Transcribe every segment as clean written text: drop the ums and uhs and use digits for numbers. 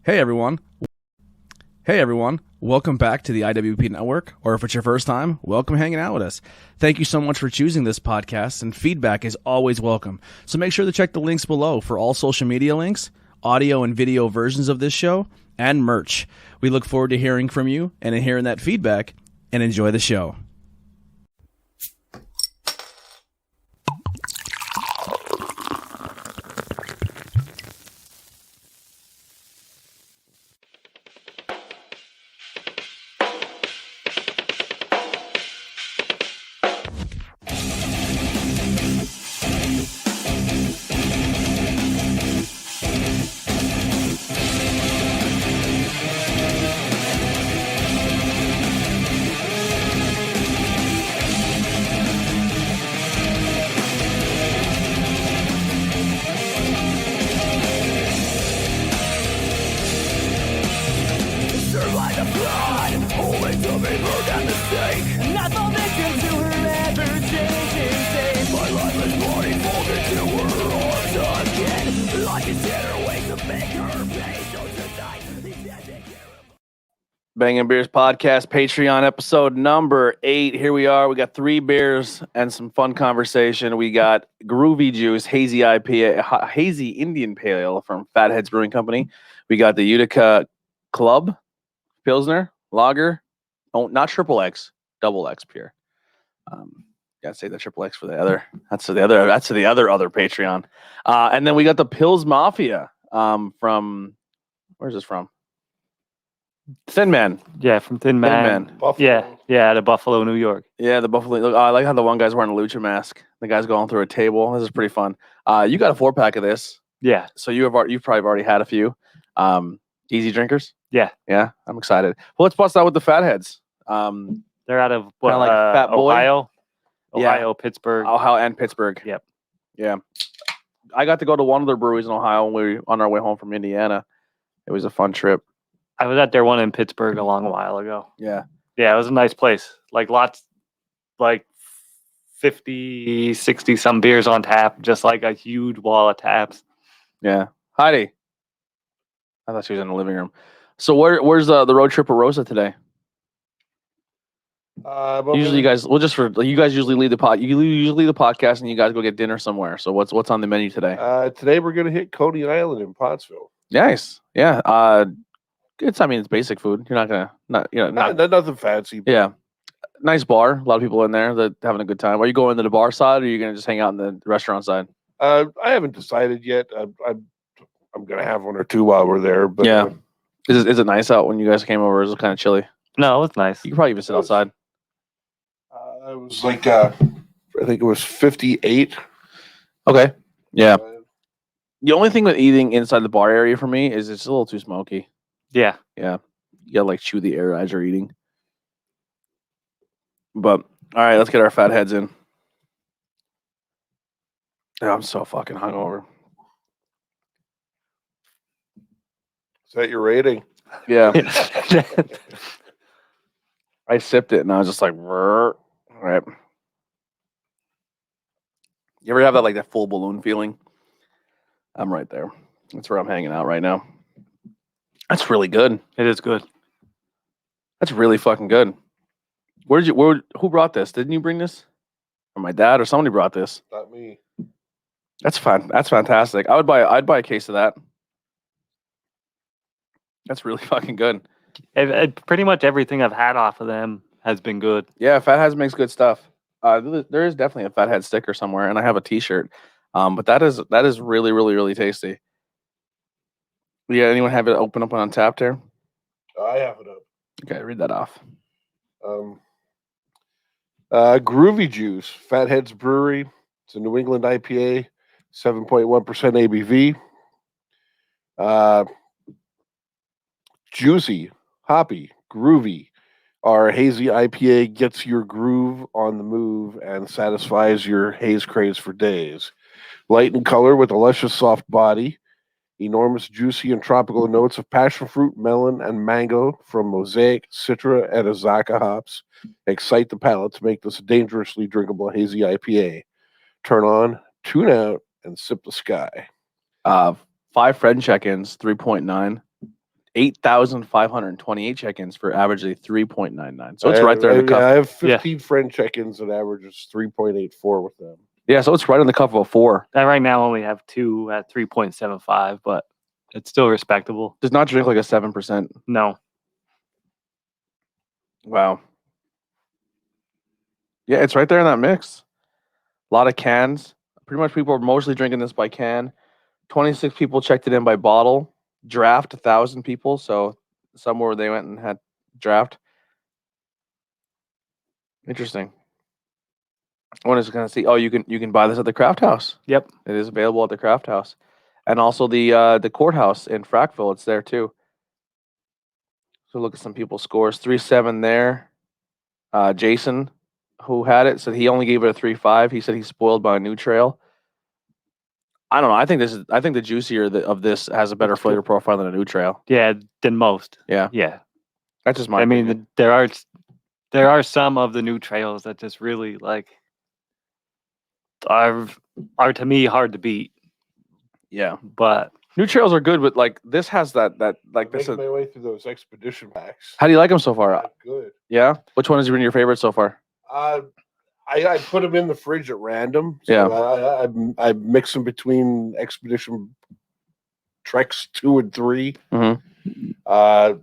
Hey everyone. Hey everyone. Welcome back to the IWP Network, or if it's your first time, welcome hanging out with us. Thank you so much for choosing this podcast, and feedback is always welcome. So make sure to check the links below for all social media links, audio and video versions of this show, and merch. We look forward to hearing from you and hearing that feedback, and enjoy the show. Bangin Beers Podcast, Patreon episode number 8. Here we are. We got 3 beers and some fun conversation. We got Groovy Juice, Hazy IPA, Hazy Indian Pale Ale from Fatheads Brewing Company. We got the Utica Club, Pilsner, Lager. Oh, not Triple X, Double X pure. Gotta say the Triple X for the other. That's the other Patreon. And then we got the Pils Mafia from, where's this from? Thin Man. Yeah, from Thin Man. Buffalo. Yeah, out of Buffalo, New York. Yeah, the Buffalo. Look, I like how the one guy's wearing a lucha mask. The guy's going through a table. This is pretty fun. You got a 4-pack of this. Yeah. So you've probably already had a few. Easy drinkers. Yeah. Yeah, I'm excited. Well, let's bust out with the Fatheads. They're out of like Fat Boy? Ohio. Yeah. Ohio, Pittsburgh. Ohio and Pittsburgh. Yep. Yeah. I got to go to one of their breweries in Ohio when we were on our way home from Indiana. It was a fun trip. I was at their one in Pittsburgh a long while ago. Yeah. Yeah, it was a nice place. Like 50, 60 some beers on tap, just like a huge wall of taps. Yeah. Heidi. I thought she was in the living room. So where's the road trip at Rosa today? Usually you guys usually lead the pod. You usually lead the podcast and you guys go get dinner somewhere. So what's on the menu today? Today we're gonna hit Coney Island in Pottsville. Nice. Yeah. It's basic food. You're not gonna not nothing fancy. Yeah. Nice bar. A lot of people in there that having a good time. Are you going to the bar side or are you gonna just hang out in the restaurant side? I haven't decided yet. I'm gonna have one or two while we're there. But yeah. Is it nice out when you guys came over? Is it kind of chilly? No, it's nice. You can probably even sit outside. It was like I think it was 58. Okay. Yeah. The only thing with eating inside the bar area for me is it's a little too smoky. Yeah. Yeah. You gotta chew the air as you're eating. But all right, let's get our fat heads in. Yeah, I'm so fucking hungover. Is that your rating? Yeah. I sipped it and I was just like, all right. You ever have that full balloon feeling? I'm right there. That's where I'm hanging out right now. That's really good. It is good. That's really fucking good. Who brought this? Didn't you bring this? Or my dad or somebody brought this? Not me. That's fun. That's fantastic. I'd buy a case of that. That's really fucking good. Pretty much everything I've had off of them has been good. Yeah, Fatheads makes good stuff. There is definitely a Fathead sticker somewhere, and I have a T-shirt. But that is really, really, really tasty. Yeah, anyone have it open up on tap there? I have it up. Okay, read that off. Groovy Juice, Fatheads Brewery. It's a New England IPA, 7.1% ABV. Juicy, hoppy, groovy. Our hazy IPA gets your groove on the move and satisfies your haze craze for days. Light in color with a luscious soft body. Enormous, juicy, and tropical notes of passion fruit, melon, and mango from Mosaic, Citra, and Azaka hops excite the palate to make this a dangerously drinkable hazy IPA. Turn on, tune out, and sip the sky. 5 friend check-ins, 3.9. 8,528 check-ins for averagely 3.99. So it's right there in the cuff. I have 15 friend check-ins that averages 3.84 with them. Yeah, so it's right on the cuff of a 4. I right now only have 2 at 3.75, but it's still respectable. Does not drink like a 7%. No. Wow. Yeah, it's right there in that mix. A lot of cans. Pretty much people are mostly drinking this by can. 26 people checked it in by bottle. Draft 1,000 people. So somewhere they went and had draft. Interesting. I was going to see. Oh, you can buy this at the Craft House. Yep. It is available at the Craft House, and also the courthouse in Frackville. It's there too. So look at some people's scores. 3.7 there. Jason, who had it, said he only gave it a 3.5. He said he's spoiled by a new trail. I don't know. I think the juicier of this has a better flavor profile than a new trail. Yeah, than most. Yeah. Yeah. That's just my I opinion. mean, there are some of the new trails that just really like are to me hard to beat. Yeah. But New trails are good, but like this has that like I'm this. making my way through those expedition packs. How do you like them so far? Good. Yeah. Which one has been your favorite so far? I put them in the fridge at random. So Yeah. I mix them between expedition treks 2 and 3. Mm-hmm.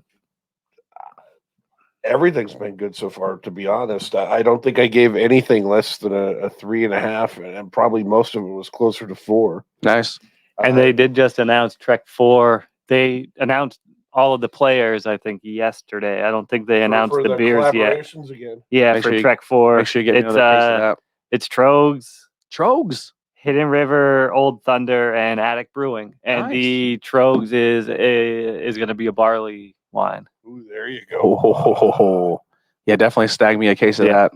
Everything's been good so far, to be honest. I don't think I gave anything less than a 3.5, and probably most of it was closer to 4. Nice. And they did just announce Trek 4. They announced all of the players, I think, yesterday. I don't think they announced for the beers yet. collaborations again. Yeah, Make for sure you- Trek 4. Make sure you get another piece of that. It's Trogs, Trogs. Hidden River, Old Thunder, and Attic Brewing. And Nice. the Trogs is going to be a barley wine. Ooh, there you go. Oh, yeah, definitely stag me a case of that.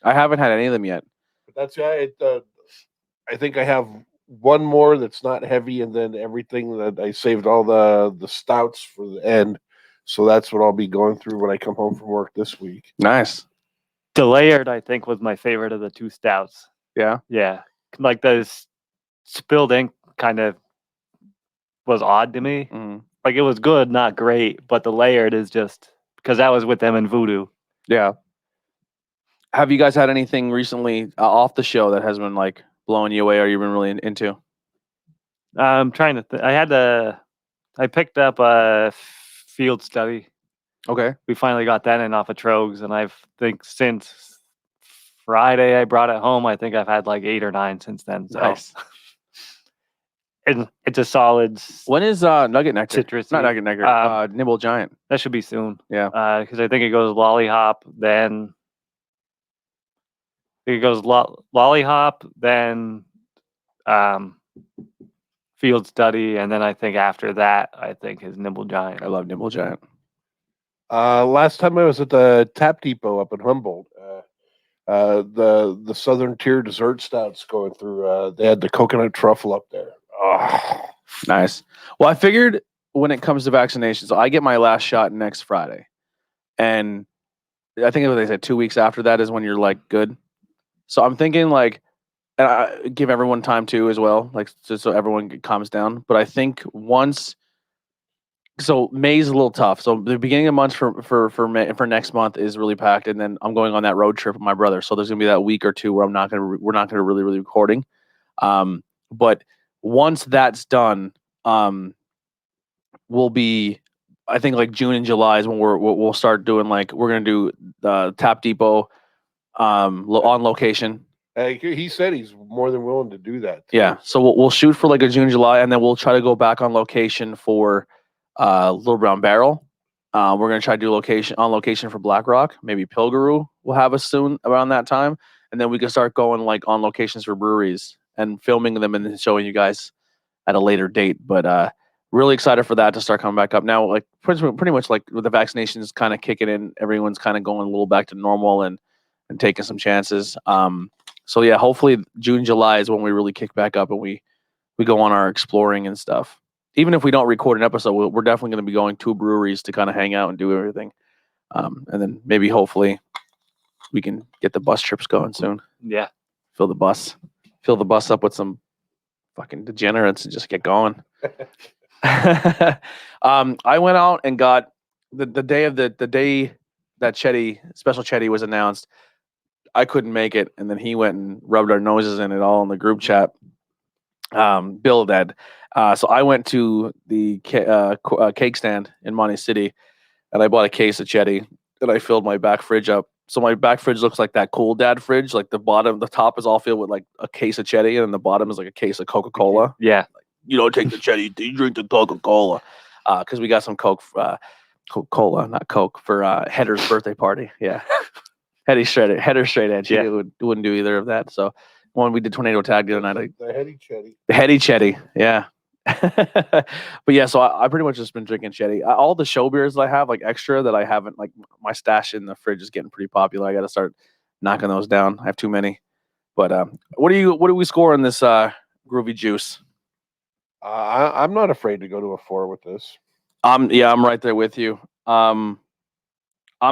I haven't had any of them yet. But that's I think I have one more that's not heavy, and then everything that I saved all the stouts for the end. So that's what I'll be going through when I come home from work this week. Nice. The Layered, I think, was my favorite of the 2 stouts. Yeah. Yeah. Like the spilled ink kind of was odd to me. Mm. Like it was good, not great, but the Layered is just because that was with them in Voodoo. Yeah. Have you guys had anything recently off the show that has been like blowing you away, or you've been really into? I'm trying to. I picked up a field study. Okay. We finally got that in off of Trogs, and I think since Friday I brought it home. I think I've had like 8 or 9 since then. So. Nice. And it's a solid. When is Nugget Nectar? Citrus. Not Nugget Nectar. Nibble Giant. That should be soon. Yeah. Because I think it goes Lollihop, then. I think it goes Lollihop, then Field Study, and then I think after that, I think is Nibble Giant. I love Nibble Giant. Last time I was at the Tap Depot up in Humboldt, the Southern Tier dessert stouts going through. They had the coconut truffle up there. Oh, nice. Well, I figured when it comes to vaccinations, so I get my last shot next Friday, and I think they said 2 weeks after that is when you're like good. So I'm thinking like, and I give everyone time too as well, like just so everyone calms down. But I think once. So May's a little tough. So the beginning of month for May, for next month is really packed, and then I'm going on that road trip with my brother. So there's gonna be that week or two where we're not gonna really recording. But once that's done, we'll be, I think like June and July is when we'll start doing like we're gonna do Tap Depot on location. he said he's more than willing to do that. Too. Yeah. So we'll shoot for like a June, July, and then we'll try to go back on location for Little Brown Barrel. We're gonna try to do location for Black Rock. Maybe Pilgaroo will have us soon around that time, and then we can start going like on locations for breweries and filming them and then showing you guys at a later date. But really excited for that to start coming back up now. Like pretty much like with the vaccinations kind of kicking in, everyone's kind of going a little back to normal and taking some chances. So yeah, hopefully June, July is when we really kick back up and we go on our exploring and stuff. Even if we don't record an episode, we're definitely going to be going to breweries to kind of hang out and do everything. And then maybe hopefully we can get the bus trips going soon. Yeah. Fill the bus up with some fucking degenerates and just get going. I went out and got the day that special Chetty was announced. I couldn't make it, and then he went and rubbed our noses in it all in the group chat. Bill did. So I went to the cake stand in Monte City, and I bought a case of Chetty, and I filled my back fridge up. So my back fridge looks like that Cool Dad fridge. Like the top is all filled with like a case of Chetty, and the bottom is like a case of Coca-Cola. Yeah. You don't take the Chetty, you drink the Coca-Cola. Because we got some Coca-Cola, not Coke, for Header's birthday party. Yeah. Header straight edge. Yeah. He wouldn't do either of that. So when we did Tornado Tag the other night, The heady Chetty. the Heady Chetty, yeah. But yeah, so I pretty much just been drinking Chetty. All the show beers that I have, like extra that I haven't, like my stash in the fridge is getting pretty popular. I got to start knocking those down. I have too many. But what do we score on this Groovy Juice? I'm not afraid to go to a 4 with this. I'm right there with you. I'm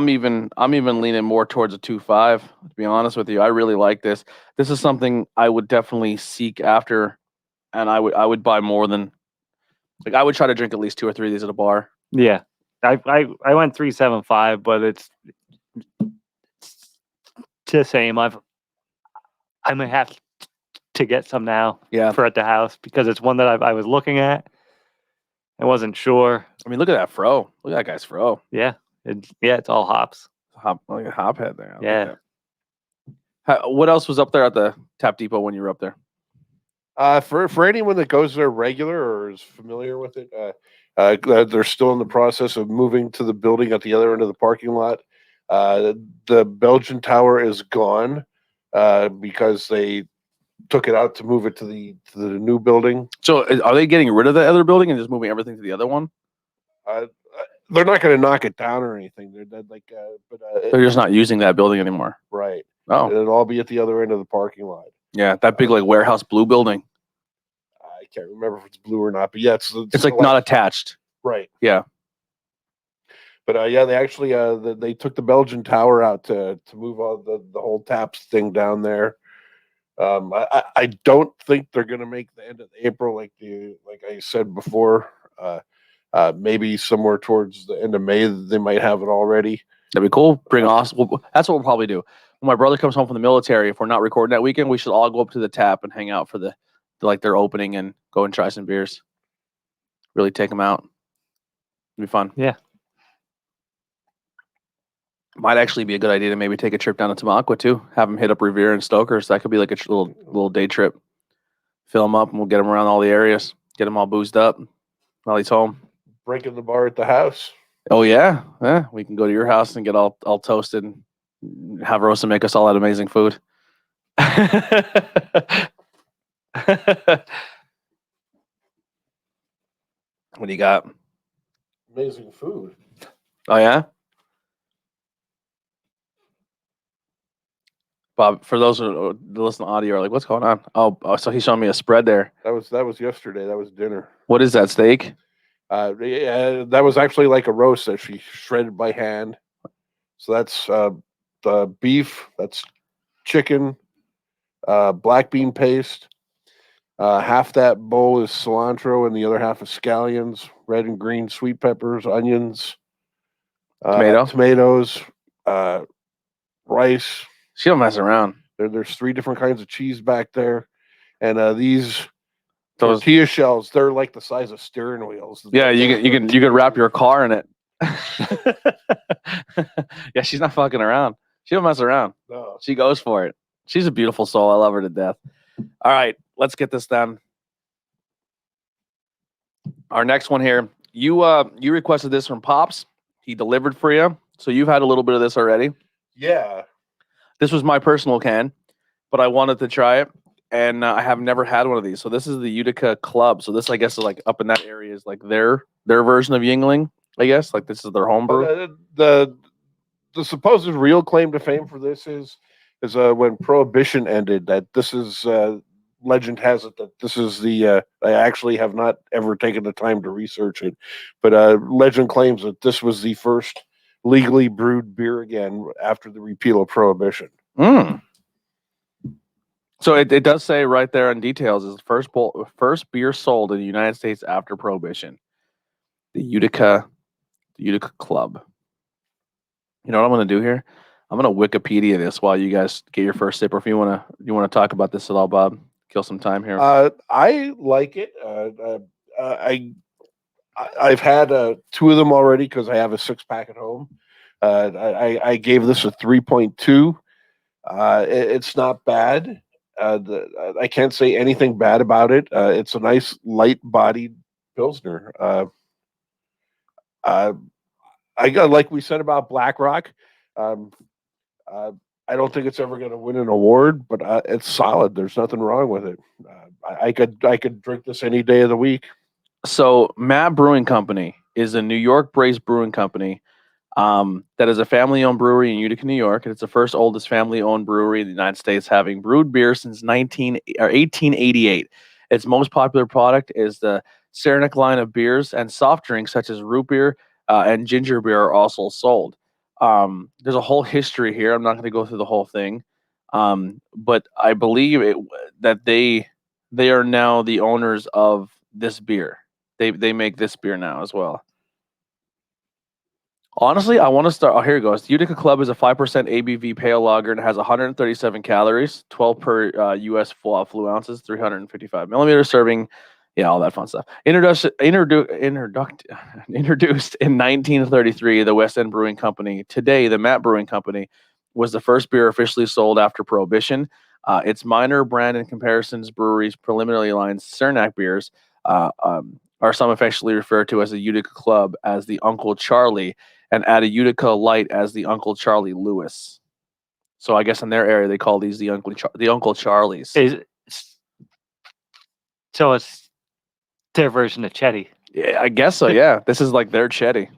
even leaning more towards a 2.5. To be honest with you, I really like this. This is something I would definitely seek after, and I would buy more than, like, I would try to drink at least 2 or 3 of these at a bar. Yeah. I went 3.75, but it's the same. I may have to get some now Yeah. for at the house because it's one that I was looking at. I wasn't sure. I mean, look at that fro. Look at that guy's fro. Yeah. It's all hops. Like a hop head there. I like Yeah. that. What else was up there at the Tap Depot when you were up there? For anyone that goes there regular or is familiar with it, they're still in the process of moving to the building at the other end of the parking lot. The Belgian Tower is gone because they took it out to move it to the new building. So are they getting rid of the other building and just moving everything to the other one? They're not going to knock it down or anything. They're just not using that building anymore. Right. Oh, It'll all be at the other end of the parking lot. yeah, that big like warehouse blue building. I can't remember if it's blue or not, but yeah, It's like not attached. Right. Yeah. But yeah, they actually they took the Belgian Tower out to move all the whole taps thing down there. I don't think they're going to make the end of April like I said before. Maybe somewhere towards the end of May they might have it already. That'd be cool. Bring us. That's what we'll probably do. When my brother comes home from the military, if we're not recording that weekend, we should all go up to the Tap and hang out for their opening and go and try some beers. Really take them out. It'd be fun. Yeah. Might actually be a good idea to maybe take a trip down to Tamaqua too. Have them hit up Revere and Stoker's. That could be like a little day trip. Fill them up and we'll get them around all the areas. Get them all boozed up while he's home. Breaking the bar at the house. Oh yeah, yeah. We can go to your house and get all toasted and have Rosa make us all that amazing food. What do you got? Amazing food. Oh yeah, Bob. For those who listen to audio, are like, what's going on? Oh, so he's showing me a spread there. That was yesterday. That was dinner. What is that, steak? Yeah, that was actually like a roast that she shredded by hand. So that's the beef. That's chicken. Black bean paste. Half that bowl is cilantro, and the other half is scallions, red and green sweet peppers, onions, tomatoes, rice. She don't mess around. There's 3 different kinds of cheese back there, and these tortilla shells, they're like the size of steering wheels. Yeah, you can wrap your car in it. Yeah, she's not fucking around. She don't mess around. No. She goes for it. She's a beautiful soul. I love her to death. All right, let's get this done. Our next one here. You requested this from Pops. He delivered for you. So you've had a little bit of this already. Yeah. This was my personal can, but I wanted to try it, and I have never had one of these. So this is the Utica Club. So this, I guess, is like up in that area is like their version of Yingling. I guess like this is their homebrew. The supposed real claim to fame for this is when Prohibition ended. That this is legend has it that this is the. I actually have not ever taken the time to research it, but legend claims that this was the first legally brewed beer again after the repeal of Prohibition. Mm. So it does say right there in details is the first beer sold in the United States after Prohibition. The Utica Club. You know what I'm going to do here? I'm going to Wikipedia this while you guys get your first sip. Or if you want to talk about this at all, Bob, kill some time here. I like it. I've had two of them already because I have a 6-pack at home. I gave this a 3.2. It's not bad. I can't say anything bad about it. It's a nice light-bodied pilsner. I got like we said about BlackRock. Um, uh, I don't think it's ever going to win an award, but it's solid. There's nothing wrong with it. I could drink this any day of the week. So Matt Brewing Company is a New York-based brewing company that is a family-owned brewery in Utica, New York, and it's the first oldest family-owned brewery in the United States, having brewed beer since 1888. Its most popular product is the Saranac line of beers, and soft drinks such as root beer and ginger beer are also sold. There's a whole history here. I'm not going to go through the whole thing, but I believe that they are now the owners of this beer. They make this beer now as well. Honestly, I want to start. Oh, here it goes. Utica Club is a 5% ABV pale lager and has 137 calories, 12 per US fluid ounces, 355 millimeters serving. Yeah, all that fun stuff. Introduced in 1933, the West End Brewing Company. Today, the Matt Brewing Company was the first beer officially sold after Prohibition. Its minor brand and comparisons breweries preliminarily lines Saranac beers are some affectionately referred to as the Utica Club as the Uncle Charlie and add a Utica Light as the Uncle Charlie Lewis. So I guess in their area they call these the Uncle Charlies. So it's their version of Chetty. Yeah, I guess so. Yeah, this is like their Chetty.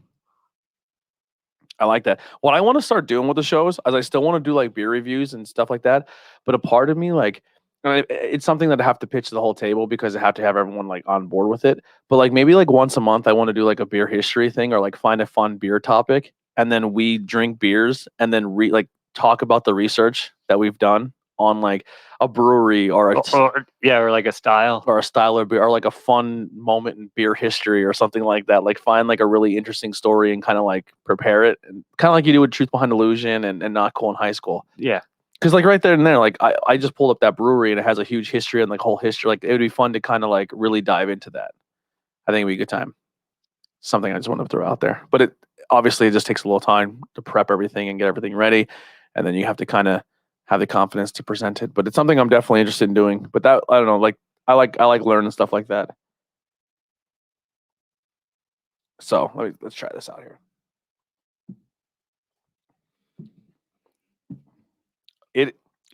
I like that. What I want to start doing with the shows is I still want to do like beer reviews and stuff like that, but a part of me like it's something that I have to pitch to the whole table because I have to have everyone like on board with it. But like maybe like once a month, I want to do like a beer history thing or like find a fun beer topic, and then we drink beers and then talk about the research that we've done on like a brewery or or like a style or a style of beer or like a fun moment in beer history or something like that. Like find like a really interesting story and kind of like prepare it, and kind of like you do with Truth Behind Illusion and Not Cool in high school. Yeah. Because like right there and there, like I just pulled up that brewery and it has a huge history and like whole history. Like it would be fun to kind of like really dive into that. I think it'd be a good time. Something I just want to throw out there. But it obviously it just takes a little time to prep everything and get everything ready. And then you have to kind of have the confidence to present it. But it's something I'm definitely interested in doing. But that I don't know, like I like learning stuff like that. So let's try this out here.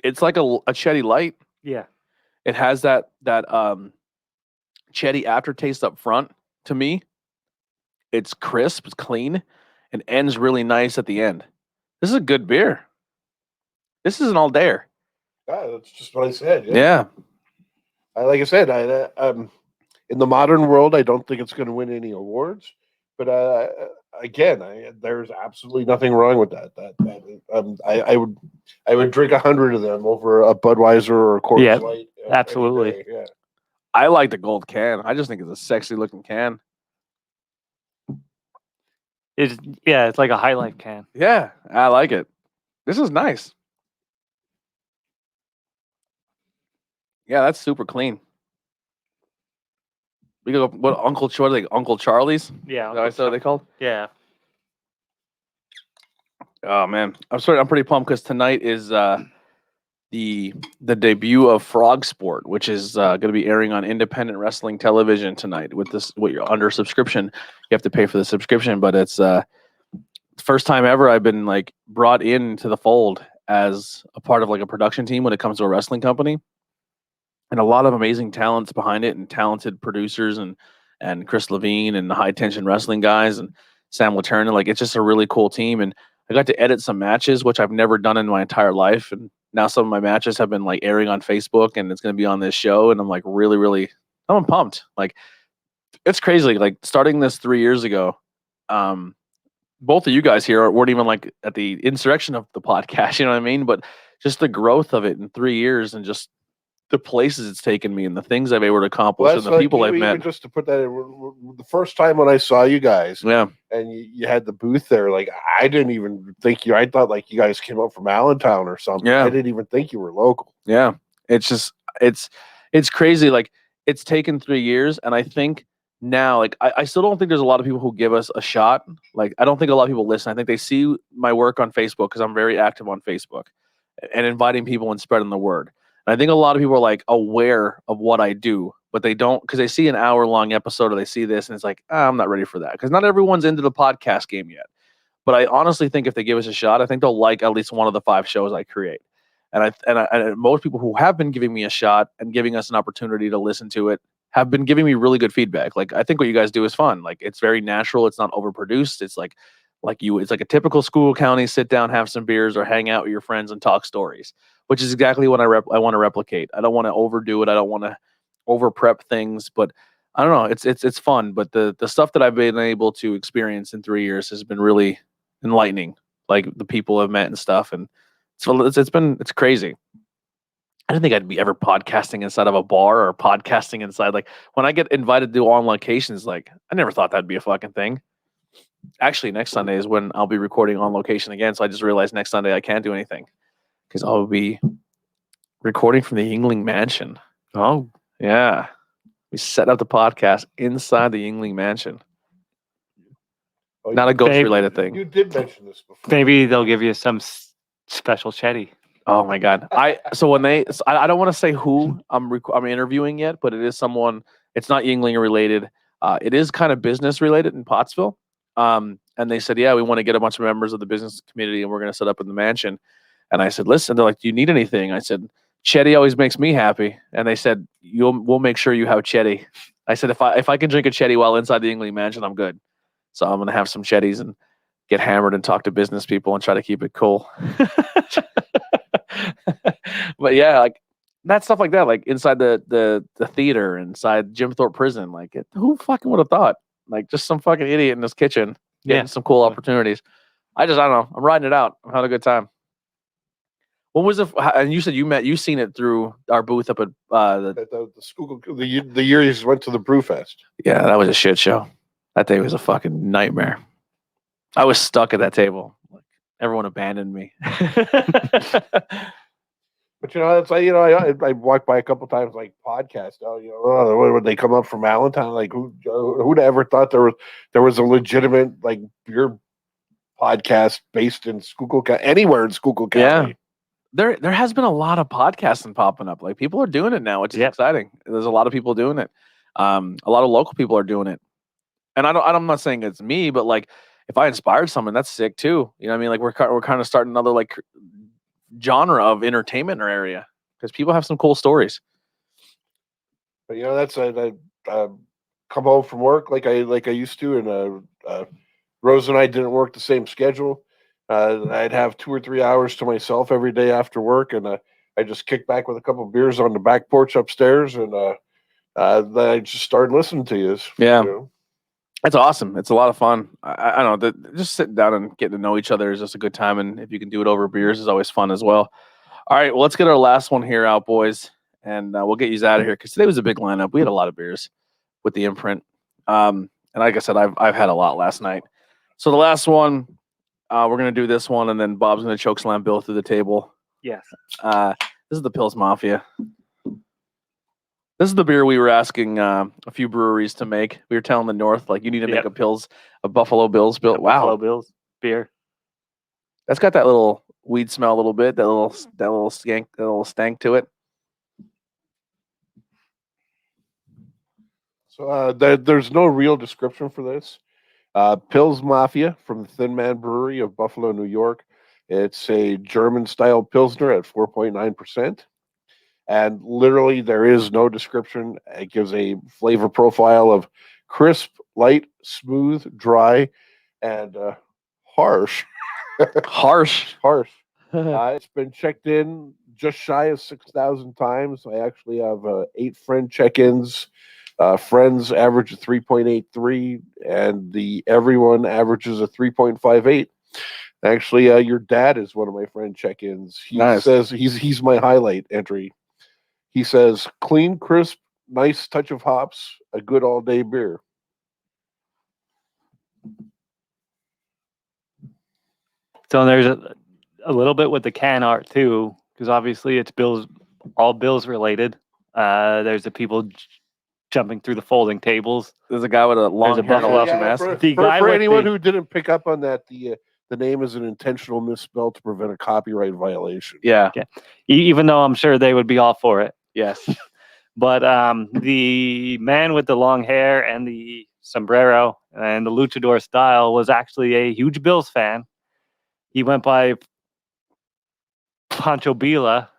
It's like a Chetty Light. Yeah. It has that Chetty aftertaste up front to me. It's crisp, it's clean, and ends really nice at the end. This is a good beer. This is an all dayer. Yeah, that's just what I said. Yeah. Like I said, in the modern world, I don't think it's going to win any awards. But again, there's absolutely nothing wrong with that. I would drink 100 of them over a Budweiser or a Coors Light. Absolutely. Yeah. I like the gold can. I just think it's a sexy looking can. It's like a High Life can. Yeah, I like it. This is nice. Yeah, that's super clean. We go what Uncle Charlie, Uncle Charlie's? Yeah. That's what they called? Yeah. Oh man, I'm pretty pumped because tonight is the debut of Frog Sport, which is going to be airing on independent wrestling television tonight. With this, what you're under subscription, you have to pay for the subscription, but it's first time ever I've been like brought into the fold as a part of like a production team when it comes to a wrestling company, and a lot of amazing talents behind it, and talented producers and Chris Levine and the High Tension Wrestling guys and Sam Laterna. Like it's just a really cool team, and I got to edit some matches which I've never done in my entire life, and now some of my matches have been like airing on Facebook, and it's going to be on this show, and I'm like really I'm pumped. Like it's crazy. Like starting this 3 years ago, both of you guys here weren't even like at the insurrection of the podcast, you know what I mean? But just the growth of it in 3 years, and just the places it's taken me and the things I've been able to accomplish Well, and that's the people I've even met. just to put that in, the first time when I saw you guys, Yeah. and you had the booth there, like I didn't even think I thought like you guys came up from Allentown or something. Yeah. I didn't even think you were local. Yeah. It's just, it's crazy. Like, it's taken 3 years. And I think now, like, I still don't think there's a lot of people who give us a shot. Like, I don't think a lot of people listen. I think they see my work on Facebook because I'm very active on Facebook and inviting people and spreading the word. And I think a lot of people are like aware of what I do, but they don't, because they see an hour-long episode or they see this and it's like, I'm not ready for that, because not everyone's into the podcast game yet. But I honestly think if they give us a shot, I think they'll like at least one of the 5 shows I create. And most people who have been giving me a shot and giving us an opportunity to listen to it have been giving me really good feedback. Like, I think what you guys do is fun. Like, it's very natural. It's not overproduced. It's like it's like a typical school county, sit down, have some beers, or hang out with your friends and talk stories, which is exactly what I want to replicate. I don't want to overdo it. I don't want to over prep things, but I don't know. It's fun. But the stuff that I've been able to experience in 3 years has been really enlightening. Like, the people I've met and stuff, and it's crazy. I didn't think I'd be ever podcasting inside of a bar or podcasting inside. Like, when I get invited to on locations, like, I never thought that'd be a fucking thing. Actually, next Sunday is when I'll be recording on location again. So I just realized next Sunday I can't do anything because I'll be recording from the Yingling Mansion. Oh, Yeah. We set up the podcast inside the Yingling Mansion. Oh, Not a ghost Babe, related thing. You did mention this before. maybe they'll give you some special chetty. Oh my God. I don't want to say who I'm interviewing yet, but it is someone. It's not Yingling related. It is kind of business related in Pottsville. And they said, yeah, we want to get a bunch of members of the business community and we're going to set up in the mansion. And I said, listen, they're like, do you need anything? I said, Chetty always makes me happy. And they said, we'll make sure you have Chetty. I said, if I can drink a Chetty while inside the Yingling Mansion, I'm good. So I'm going to have some Chetties and get hammered and talk to business people and try to keep it cool. But yeah, like that stuff like that, like inside the theater, inside Jim Thorpe prison, like who fucking would have thought? Like, just some fucking idiot in his kitchen getting some cool opportunities. I don't know. I'm riding it out. I'm having a good time. What was it? And you said you seen it through our booth up at the school, the year you went to the Brewfest. Yeah, that was a shit show. That day was a fucking nightmare. I was stuck at that table. Like, everyone abandoned me. But it's like, I walked by a couple times, like podcast. When they come up from Allentown, like who'd ever thought there was a legitimate like beer podcast based in Schuylkill County, anywhere in Schuylkill County. Yeah. There has been a lot of podcasting popping up. Like, people are doing it now, which is exciting. There's a lot of people doing it. A lot of local people are doing it. And I'm not saying it's me, but like, if I inspired someone, that's sick too. You know what I mean? Like, we're kind of starting another like genre of entertainment in our area because people have some cool stories. But that's I come home from work like I used to, and Rose and I didn't work the same schedule. I'd have 2 or 3 hours to myself every day after work, and I just kicked back with a couple of beers on the back porch upstairs, and then I just started listening to you. Yeah. It's awesome. It's a lot of fun. I don't know. Just sitting down and getting to know each other is just a good time. And if you can do it over beers, is always fun as well. All right. Well, let's get our last one here out, boys. And we'll get you out of here because today was a big lineup. We had a lot of beers with the imprint. And like I said, I've had a lot last night. So the last one, we're going to do this one. And then Bob's going to choke slam Bill through the table. Yes. This is the Pils Mafia. This is the beer we were asking a few breweries to make. We were telling the North, like, you need to make a Buffalo Bills bill. Wow. Buffalo Bills beer. That's got that little weed smell a little bit, that little skank, that little stank to it. So there's no real description for this. Pils Mafia from the Thin Man Brewery of Buffalo, New York. It's a German-style Pilsner at 4.9%. And literally, there is no description. It gives a flavor profile of crisp, light, smooth, dry, and harsh. Harsh. It's been checked in just shy of 6,000 times. I actually have 8 friend check-ins. Friends average a 3.83, and the everyone averages a 3.58. Actually, your dad is one of my friend check-ins. He says he's my highlight entry. He says, clean, crisp, nice touch of hops, a good all-day beer. So there's a little bit with the can art too, because obviously it's all Bills related. There's the people jumping through the folding tables. There's a guy with a long a hair and a buffalo. Welsh mask. For anyone who didn't pick up on that, the name is an intentional misspell to prevent a copyright violation. Yeah. Even though I'm sure they would be all for it. Yes. But the man with the long hair and the sombrero and the luchador style was actually a huge Bills fan. He went by Pancho Villa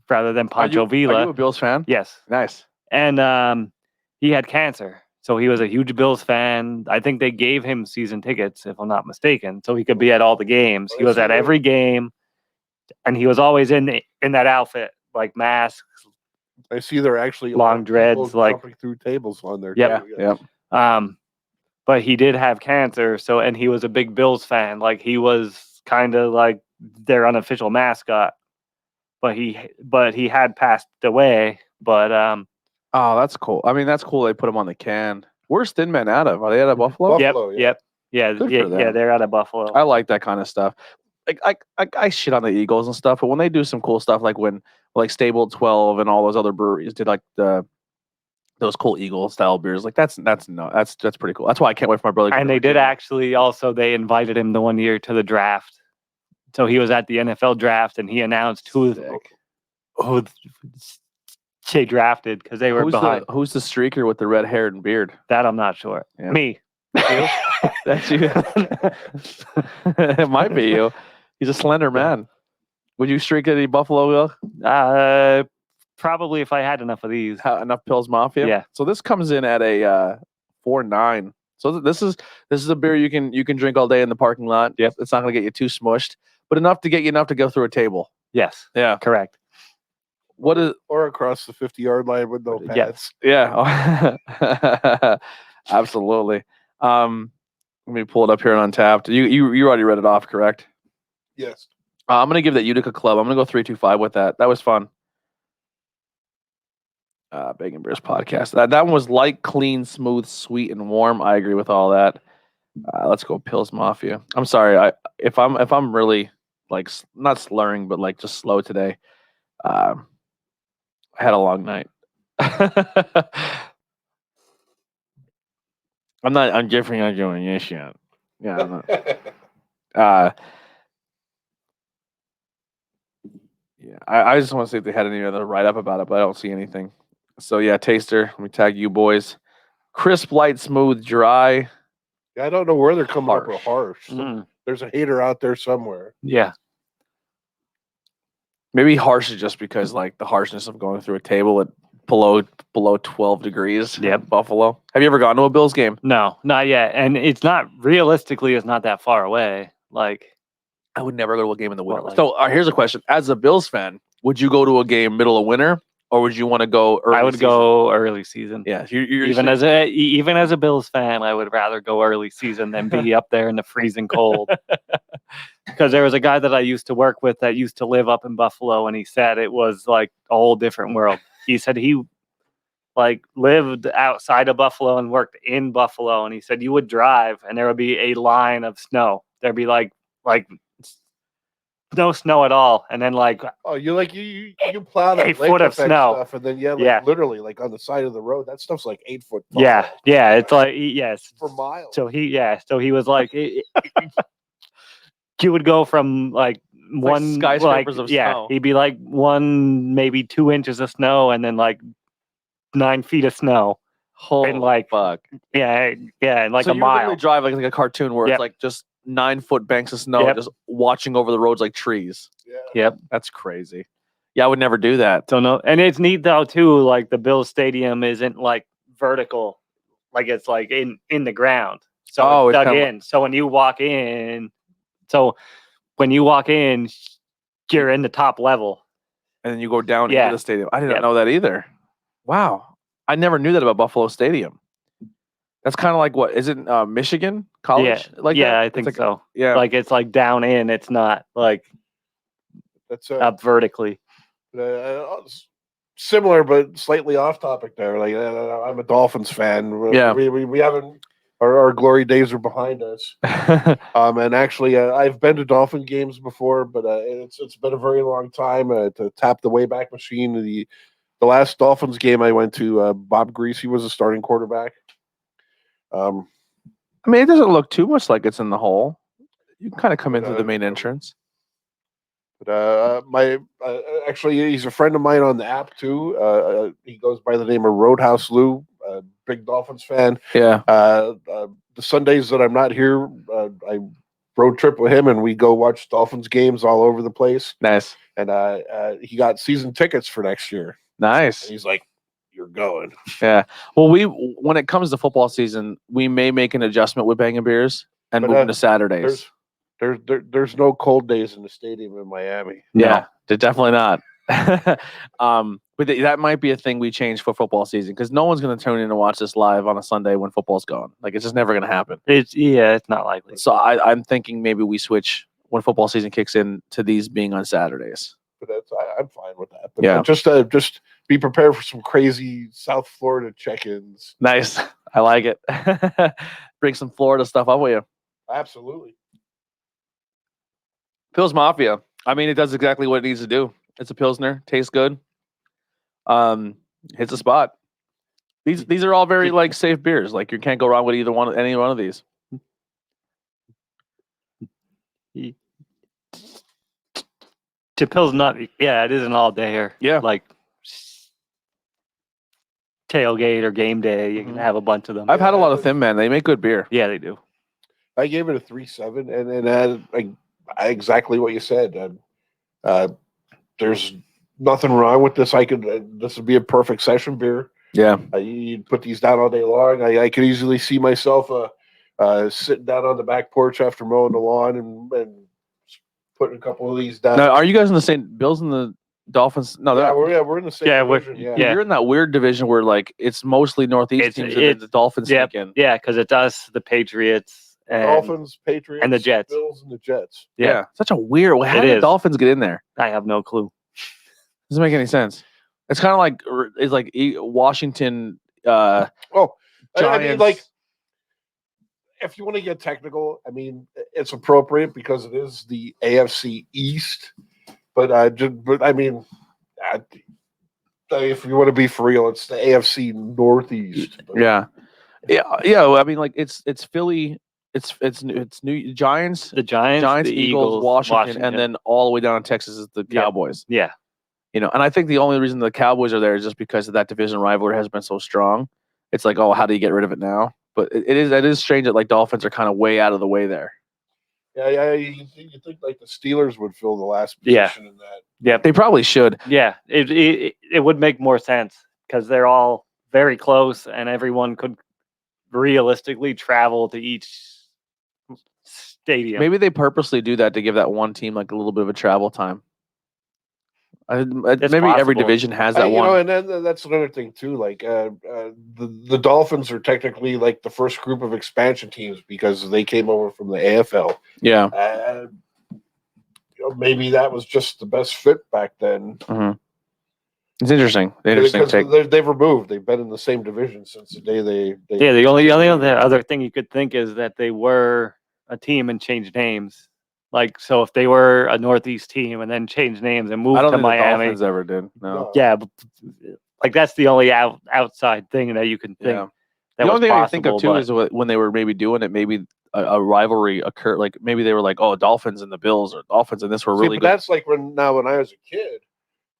rather than Pancho Villa. Are you a Bills fan? Yes. Nice. And he had cancer. So he was a huge Bills fan. I think they gave him season tickets, if I'm not mistaken, so he could be at all the games. He was at every game, and he was always in that outfit, like masks. I see they're actually long dreads, like jumping through tables on there. Yep. Too. Yep. But he did have cancer, and he was a big Bills fan. Like he was kind of like their unofficial mascot. But he had passed away. But oh, that's cool. I mean, that's cool. They put him on the can. Where's Thin Man out of? Are they out of Buffalo? Buffalo, Yep. Yeah, they're out of Buffalo. I like that kind of stuff. Like I shit on the Eagles and stuff, but when they do some cool stuff, like when Stable 12 and all those other breweries did like those cool Eagle style beers, like that's pretty cool. That's why I can't wait for my brother. And they did actually also they invited him the one year to the draft. So he was at the NFL draft and he announced who they drafted because they were behind. Who's the streaker with the red hair and beard? That I'm not sure. Yeah. Me. You? That's you. It might be you. He's a slender man. Would you streak any Buffalo? Probably if I had enough of these. Enough Pills Mafia? Yeah. So this comes in at a 4.9. So this is a beer you can drink all day in the parking lot. Yep. It's not going to get you too smushed, but enough to get you enough to go through a table. Yes. Yeah. Correct. What is or across the 50-yard line with no pads? Yeah. Absolutely. Let me pull it up here on Untapped. You already read it off, correct? Yes. I'm gonna give that Utica Club. I'm gonna go 325 with that. That was fun. Bangin Beers podcast. That one was light, clean, smooth, sweet, and warm. I agree with all that. Let's go Pills Mafia. I'm sorry. If I'm really like not slurring, but like just slow today. I had a long night. I'm Jeffrey. I'm doing this shit. Yeah. I'm not. Yeah. I just want to see if they had any other write up about it, but I don't see anything. So yeah, taster. Let me tag you boys. Crisp, light, smooth, dry. Yeah, I don't know where they're coming up with harsh. Mm. There's a hater out there somewhere. Yeah. Maybe harsh is just because like the harshness of going through a table at below 12 degrees. Yep. Buffalo. Have you ever gone to a Bills game? No, not yet. And it's not that far away. Like I would never go to a game in the winter. Well, like- So here's a question: as a Bills fan, would you go to a game middle of winter, or would you want to go early? I would season? go early season. Yeah, you're even as a Bills fan, I would rather go early season than be up there in the freezing cold. Because there was a guy that I used to work with that used to live up in Buffalo, and he said it was like a whole different world. He said he like lived outside of Buffalo and worked in Buffalo, and he said you would drive and there would be a line of snow. There'd be like no snow at all, and then like you plow that a foot of snow stuff, and then literally like on the side of the road, that stuff's like 8 foot tall. Yeah, it's like yes for miles. So he was like you would go from like one skyscrapers of snow. He'd be like 1 maybe 2 inches of snow, and then like 9 feet of snow. Holy and like fuck. Yeah, and like so a mile. You drive like a cartoon where Yep. it's like just 9-foot banks of snow, Yep. just watching over the roads like trees. Yeah. Yep. That's crazy. Yeah, I would never do that. So no, and it's neat though too. Like the Bills Stadium isn't like vertical, like it's like in the ground. So it's dug in. So when you walk in, you're in the top level, and then you go down into the stadium. I didn't know that either. Wow, I never knew that about Buffalo Stadium. That's kind of like what is it? Michigan College? Yeah, I think so. Yeah, like it's like down in. It's not like that's up vertically. similar but slightly off topic there. Like I'm a Dolphins fan. Yeah. We haven't our glory days are behind us. And actually, I've been to Dolphin games before, but it's been a very long time to tap the Wayback Machine. The last Dolphins game I went to, Bob Greasy was the starting quarterback. I mean, it doesn't look too much like it's in the hole. You can kind of come in through the main entrance. But actually, he's a friend of mine on the app too. He goes by the name of Roadhouse Lou. Big Dolphins fan. Yeah. The Sundays that I'm not here, I road trip with him, and we go watch Dolphins games all over the place. Nice. And he got season tickets for next year. Nice. And he's like, "You're going." Yeah. Well, when it comes to football season, we may make an adjustment with Bangin' Beers and move to Saturdays. There's no cold days in the stadium in Miami. Yeah, they're definitely not. But that might be a thing we change for football season because no one's going to tune in and watch this live on a Sunday when football's going. Like it's just never going to happen. It's not likely. So I'm thinking maybe we switch when football season kicks in to these being on Saturdays. But I'm fine with that. But just be prepared for some crazy South Florida check-ins. Nice, I like it. Bring some Florida stuff up with you. Absolutely. Pils Mafia. I mean, it does exactly what it needs to do. It's a Pilsner, tastes good. Hits a spot. These are all very like safe beers. Like you can't go wrong with any one of these. To Pils Nut, it is an all dayer. Yeah. Like tailgate or game day, you can have a bunch of them. I've had a lot of Thin Man. They make good beer. Yeah, they do. I gave it a 3.7, and exactly what you said. There's nothing wrong with this. This would be a perfect session beer. Yeah, you'd put these down all day long. I could easily see myself sitting down on the back porch after mowing the lawn and putting a couple of these down. Now, are you guys in the same Bills and the Dolphins? No, we're in the same division. You're in that weird division where like it's mostly Northeast teams and then the Dolphins sneak in. Yeah, because it does the Patriots, Dolphins, Patriots, and the Jets. Bills and the Jets. Yeah. Such a weird. How did the Dolphins get in there? I have no clue. Doesn't make any sense. It's kind of like Washington. Giants. I mean, like, if you want to get technical, I mean, it's appropriate because it is the AFC East. But I mean, if you want to be for real, it's the AFC Northeast. Yeah. Well, I mean, like it's Philly. It's New Giants. The Giants, the Eagles, Washington, and then all the way down in Texas is the Cowboys. Yeah. And I think the only reason the Cowboys are there is just because of that division rivalry has been so strong. It's like, oh, how do you get rid of it now? But it is strange that like Dolphins are kind of way out of the way there. Yeah. You think like the Steelers would fill the last position in that? Yeah, they probably should. Yeah, it would make more sense because they're all very close, and everyone could realistically travel to each stadium. Maybe they purposely do that to give that one team like a little bit of a travel time. Maybe every division has that one. And then that's another thing too. Like the Dolphins are technically like the first group of expansion teams because they came over from the AFL. Yeah. Maybe that was just the best fit back then. Mm-hmm. It's interesting. They've removed. They've been in the same division since the day they. Yeah. The only other thing you could think is that they were a team and changed names. Like, so if they were a Northeast team and then changed names and moved to Miami. The Dolphins ever did. No. Yeah, but like that's the only outside thing that you can think. Yeah. The only thing I think of too is when they were maybe doing it, maybe a rivalry occurred. Like maybe they were like, oh, Dolphins and the Bills, or Dolphins and this were really good. That's like when I was a kid.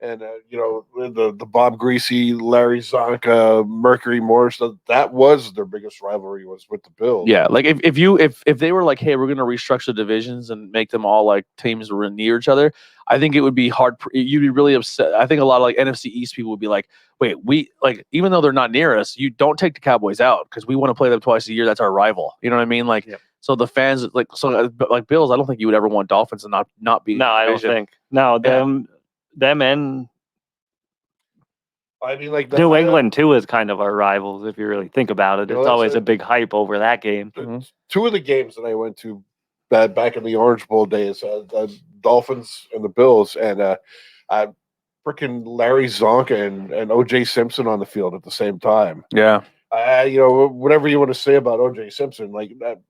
And the Bob Greasy, Larry Zonka, Mercury Morris, that was their biggest rivalry was with the Bills. Yeah, like if they were like, hey, we're going to restructure divisions and make them all like teams were near each other, I think it would be hard. You'd be really upset. I think a lot of like NFC East people would be like, wait, we like even though they're not near us, you don't take the Cowboys out because we want to play them twice a year. That's our rival. You know what I mean? Like, so the fans like Bills. I don't think you would ever want Dolphins to not be. No, I don't think. No, them and I mean, like New England too is kind of our rivals if you really think about it. It's always a big hype over that game. Two of the games that I went to back in the Orange Bowl days, the Dolphins and the Bills, and freaking Larry Zonka and O.J. Simpson on the field at the same time. Yeah. Whatever you want to say about O.J. Simpson, like that,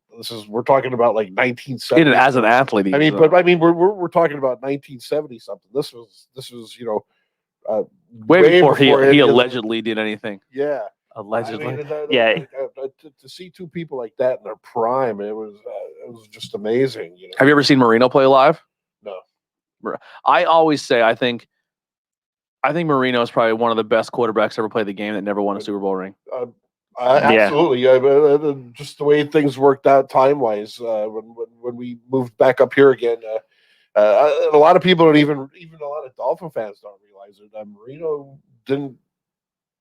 we're talking about like 1970. As an athlete, we're talking about 1970 something. This was way before he any of the- allegedly did anything. Yeah, Allegedly. To see two people like that in their prime, it was just amazing. You know? Have you ever seen Marino play live? No. I always say I think Marino is probably one of the best quarterbacks ever played the game that never won a Super Bowl ring. Absolutely, just the way things worked out time wise when we moved back up here again. A lot of people don't even a lot of Dolphin fans don't realize it. Marino didn't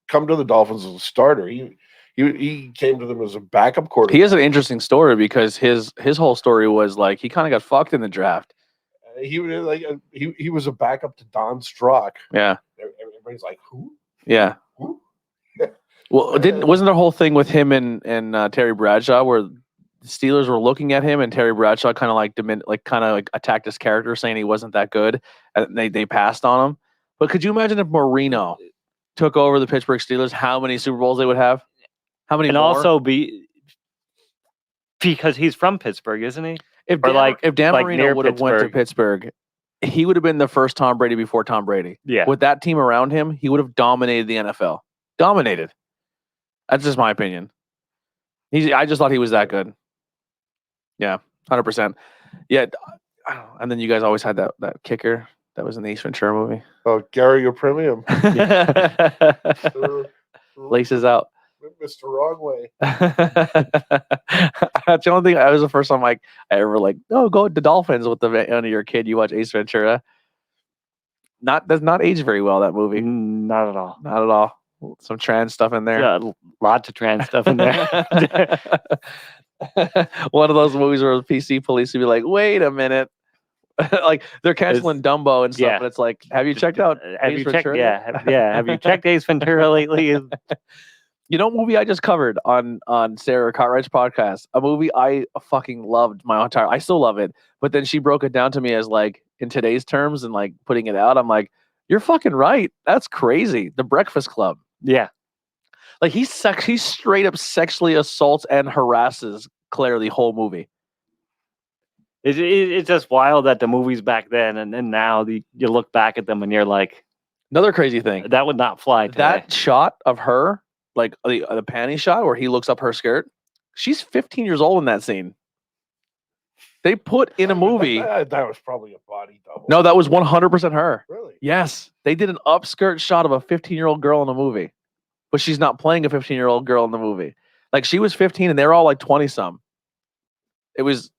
come to the Dolphins as a starter. He came to them as a backup quarterback. He has an interesting story because his whole story was like he kind of got fucked in the draft. He was a backup to Don Strock. Yeah, everybody's like, who? Yeah. Who? Well, wasn't there a whole thing with him and Terry Bradshaw where the Steelers were looking at him and Terry Bradshaw kind of attacked his character, saying he wasn't that good, and they passed on him. But could you imagine if Marino took over the Pittsburgh Steelers, how many Super Bowls they would have? How many? And more? also because he's from Pittsburgh, isn't he? If Dan Marino would have went to Pittsburgh, he would have been the first Tom Brady before Tom Brady. Yeah. With that team around him, he would have dominated the NFL. Dominated. That's just my opinion. I just thought he was that good. Yeah, 100%. Yeah, and then you guys always had that kicker that was in the Ace Ventura movie. Oh, Gary, your premium. Laces out. Mr. Wrong Way. That's the only thing. That was the first time I ever go the Dolphins with when you're a kid. You watch Ace Ventura. Does not age very well, that movie. Not at all. Not at all. Some trans stuff in there. Yeah, lots of trans stuff in there. One of those movies where the PC police would be like, "Wait a minute." Like they're canceling Dumbo and stuff, yeah. but it's like, have you checked out Ace Ventura? Have you checked Ace Ventura lately? You know, what movie I just covered on Sarah Cartwright's podcast, a movie I fucking loved I still love it, but then she broke it down to me as like in today's terms and like putting it out. I'm like, you're fucking right. That's crazy. The Breakfast Club. Yeah. Like he straight up sexually assaults and harasses Claire the whole movie. It's just wild that the movies back then and then now you look back at them and you're like, another crazy thing. That would not fly today. That shot of her, like the panty shot where he looks up her skirt, she's 15 years old in that scene. They put in a movie. That was probably a body double. No, that was 100% her. Really? Yes. They did an upskirt shot of a 15-year-old girl in the movie. But she's not playing a 15-year-old girl in the movie. Like she was 15 and they were all like 20-some. It's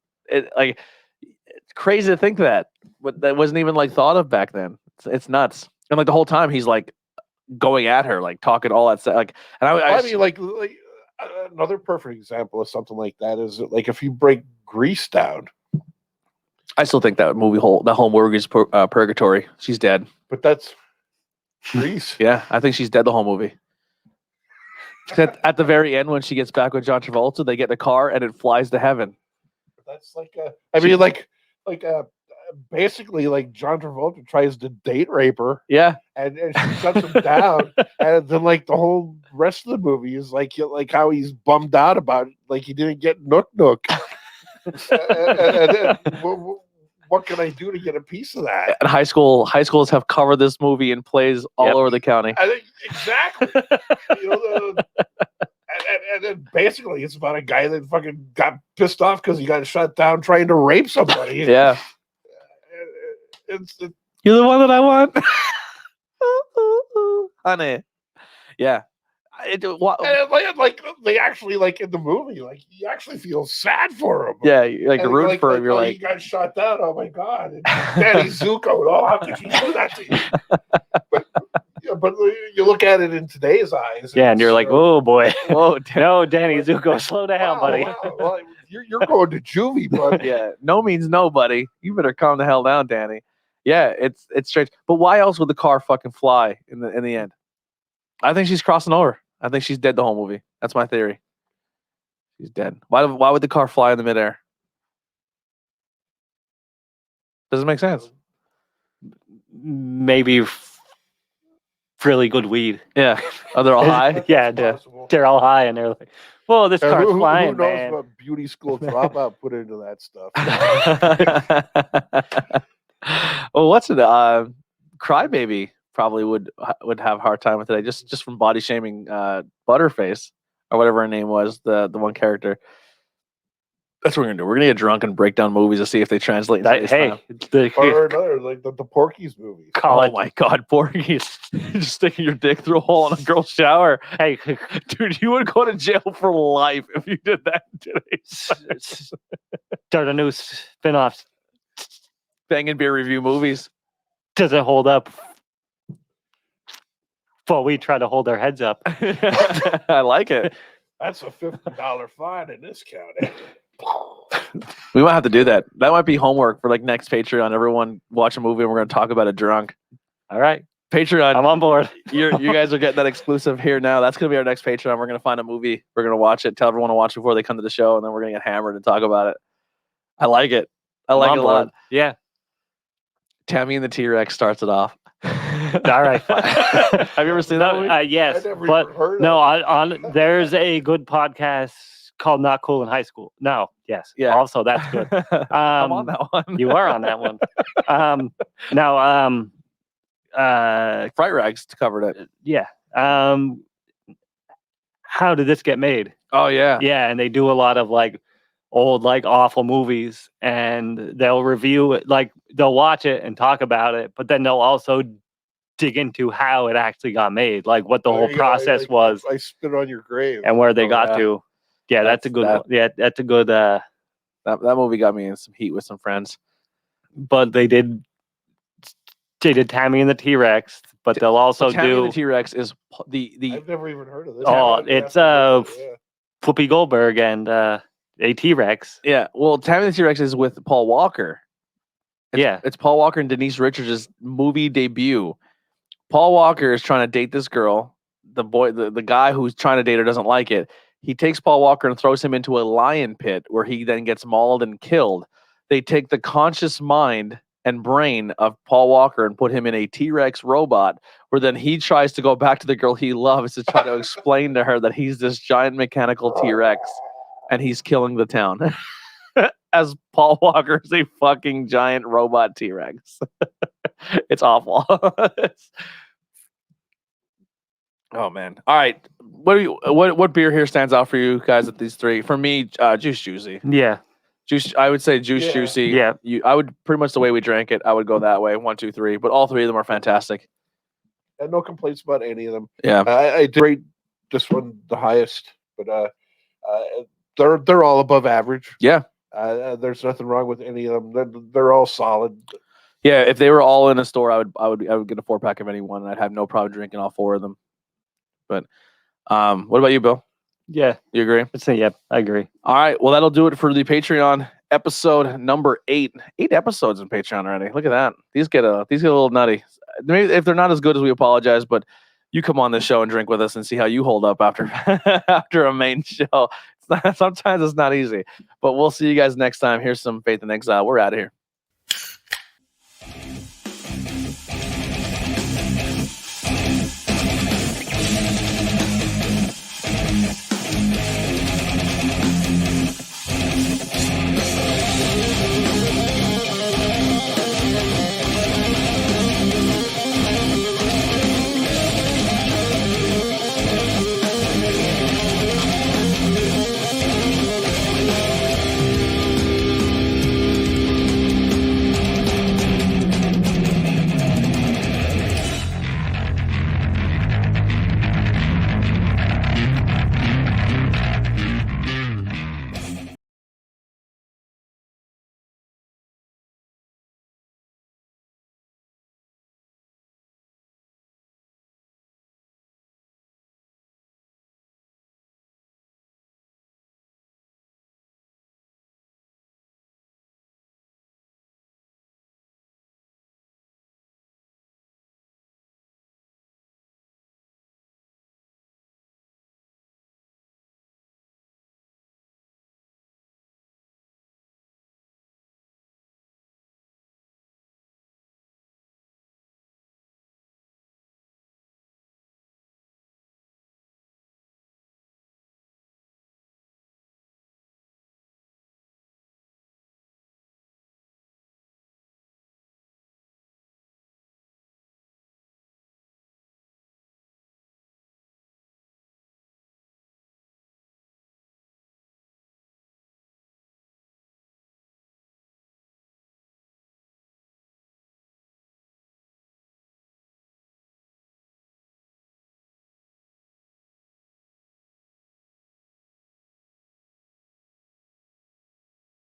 crazy to think that. But that wasn't even like thought of back then. It's nuts. And like the whole time he's like going at her, like talking all that stuff. Like, and I mean, like another perfect example of something like that is like if you break Grease down. I still think that the whole movie is purgatory. She's dead. But that's Grease. Yeah, I think she's dead the whole movie. At the very end, when she gets back with John Travolta, they get in a car and it flies to heaven. That's basically like John Travolta tries to date rape her. Yeah, and she shuts him down, and then like the whole rest of the movie is like how he's bummed out about it, like he didn't get Nook. What can I do to get a piece of that? And high schools have covered this movie in plays all over the county. I think exactly. And then basically it's about a guy that fucking got pissed off because he got shut down trying to rape somebody. Yeah. You're the one that I want. Honey. Yeah. And they actually like in the movie, like you actually feel sad for him. Yeah, you're root for him. You're like, he got shot down. Oh my god, and Danny Zuko. Oh, how could you do that to you? But you look at it in today's eyes. Yeah, and you're like, oh boy, no, Danny Zuko, slow down, buddy. Well, you're going to juvie, but yeah, no means no, buddy. You better calm the hell down, Danny. Yeah, it's strange. But why else would the car fucking fly in the end? I think she's crossing over. I think she's dead the whole movie. That's my theory. She's dead. Why would the car fly in the midair? Doesn't make sense. Maybe really good weed. Yeah. Oh, they're all high. Yeah, That's possible. they're all high and they're like, "Whoa, this And car's who flying, knows man." what beauty school dropout put into that stuff? Well, what's it? Crybaby probably would have a hard time with it. Just from body shaming Butterface or whatever her name was, the one character. That's what we're gonna do. We're gonna get drunk and break down movies to see if they translate. Into today's time. Or another, like the Porky's movie. Oh my God, Porky's just sticking your dick through a hole in a girl's shower. Hey, Dude, you would go to jail for life if you did that today. start a new spin-off. Bangin' beer review movies. Does it hold up? Well, we try to hold our heads up. I like it. That's a $50 fine in this county. We might have to do that. That might be homework for like next Patreon. Everyone watch a movie and we're going to talk about it drunk. All right. Patreon. I'm on board. You guys are getting that exclusive here now. That's going to be our next Patreon. We're going to find a movie. We're going to watch it. Tell everyone to watch it before they come to the show. And then we're going to get hammered and talk about it. I like it. I like it a lot. Yeah. Tammy and the T-Rex starts it off. All right. Have you ever seen that movie? Yes. I never But even heard no, of it. there's a good podcast called Not Cool in High School. No. Yes. Yeah. Also, that's good. I'm on that one. You are on that one. Fright Rags covered it. Yeah. How did this get made? Oh, yeah. Yeah, and they do a lot of like old, like awful movies, and they'll review it, like they'll watch it and talk about it, but then they'll also dig into how it actually got made, like what the There whole you go. process was I spit on your grave. and where they Oh, got yeah. to. Yeah, that's a good That- one. Yeah, that's a good That movie got me in some heat with some friends. but they did Tammy and the T-Rex, but they'll also Tammy do and the T-Rex is the I've never even heard of this. Oh, I'm gonna it's, have to look it up, Whoopi Goldberg and a T-Rex. yeah. Well, Tammy and the T-Rex is with Paul Walker. It's Paul Walker and Denise Richards' movie debut. Paul Walker is trying to date this girl. The guy who's trying to date her doesn't like it. He takes Paul Walker and throws him into a lion pit where he then gets mauled and killed. They take the conscious mind and brain of Paul Walker and put him in a T-Rex robot where then he tries to go back to the girl he loves to try to explain to her that he's this giant mechanical T-Rex and he's killing the town. As Paul Walker is a fucking giant robot T-Rex. It's awful. Oh man! All right, what beer here stands out for you guys at these three? For me, Juice Juicy. Yeah. Juice. I would say Juice Yeah. Juicy. Yeah. I would pretty much the way we drank it. I would go that way. 1, 2, 3. But all three of them are fantastic. yeah. No complaints about any of them. Yeah. I did rate this one the highest, but they're all above average. Yeah. There's nothing wrong with any of them. They're all solid. Yeah. If they were all in a store, I would get a 4-pack of any one, and I'd have no problem drinking all 4 of them. But what about you, Bill? Yeah. You agree? Yep, I agree. All right. Well, that'll do it for the Patreon episode number 8. 8 episodes in Patreon already. Look at that. These get a little nutty. Maybe if they're not as good as we apologize, but you come on this show and drink with us and see how you hold up after after a main show. Sometimes it's not easy, but we'll see you guys next time. Here's some Faith in Exile. We're out of here.